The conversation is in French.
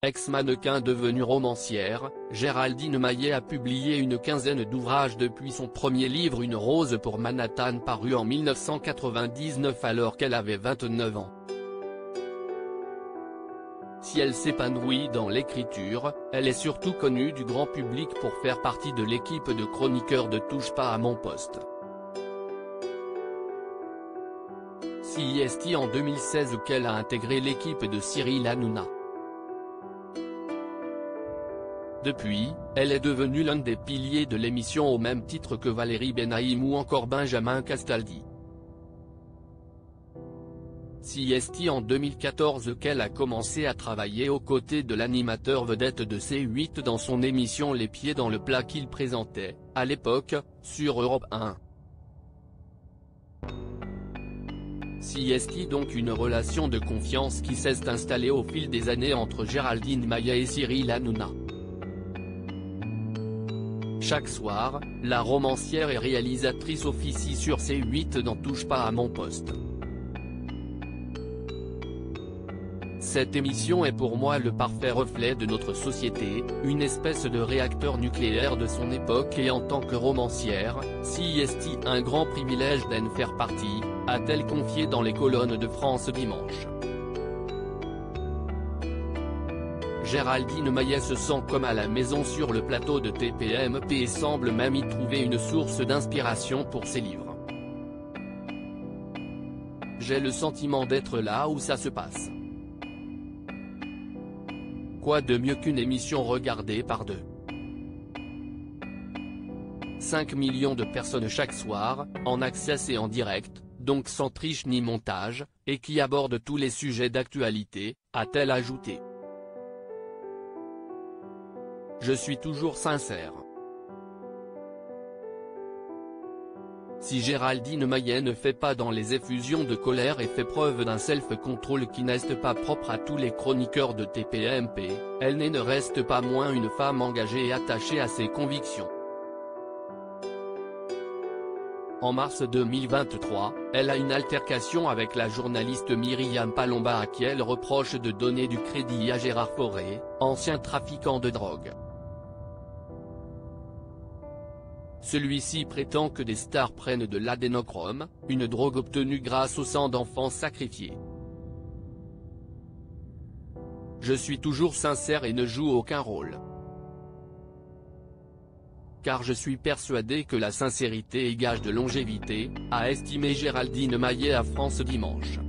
Ex-mannequin devenue romancière, Géraldine Maillet a publié une quinzaine d'ouvrages depuis son premier livre Une rose pour Manhattan paru en 1999 alors qu'elle avait 29 ans. Si elle s'épanouit dans l'écriture, elle est surtout connue du grand public pour faire partie de l'équipe de chroniqueurs de Touche pas à mon poste. CIST en 2016 qu'elle a intégré l'équipe de Cyril Hanouna. Depuis, elle est devenue l'un des piliers de l'émission au même titre que Valérie Benaïm ou encore Benjamin Castaldi. CIST en 2014 qu'elle a commencé à travailler aux côtés de l'animateur vedette de C8 dans son émission Les Pieds dans le plat qu'il présentait, à l'époque, sur Europe 1. CIST donc une relation de confiance qui s'est installée au fil des années entre Géraldine Maillet et Cyril Hanouna. Chaque soir, la romancière et réalisatrice officie sur C8 dans Touche pas à mon poste. Cette émission est pour moi le parfait reflet de notre société, une espèce de réacteur nucléaire de son époque et en tant que romancière, CIST un grand privilège d'en faire partie, a-t-elle confié dans les colonnes de France Dimanche. Géraldine Maillet se sent comme à la maison sur le plateau de TPMP et semble même y trouver une source d'inspiration pour ses livres. J'ai le sentiment d'être là où ça se passe. Quoi de mieux qu'une émission regardée par 5 millions de personnes chaque soir, en access et en direct, donc sans triche ni montage, et qui aborde tous les sujets d'actualité, a-t-elle ajouté. Je suis toujours sincère. Si Géraldine Maillet ne fait pas dans les effusions de colère et fait preuve d'un self-control qui n'est pas propre à tous les chroniqueurs de TPMP, elle ne reste pas moins une femme engagée et attachée à ses convictions. En mars 2023, elle a une altercation avec la journaliste Myriam Palomba à qui elle reproche de donner du crédit à Gérard Fauré, ancien trafiquant de drogue. Celui-ci prétend que des stars prennent de l'adénochrome, une drogue obtenue grâce au sang d'enfants sacrifiés. Je suis toujours sincère et ne joue aucun rôle. Car je suis persuadé que la sincérité est gage de longévité, a estimé Géraldine Maillet à France Dimanche.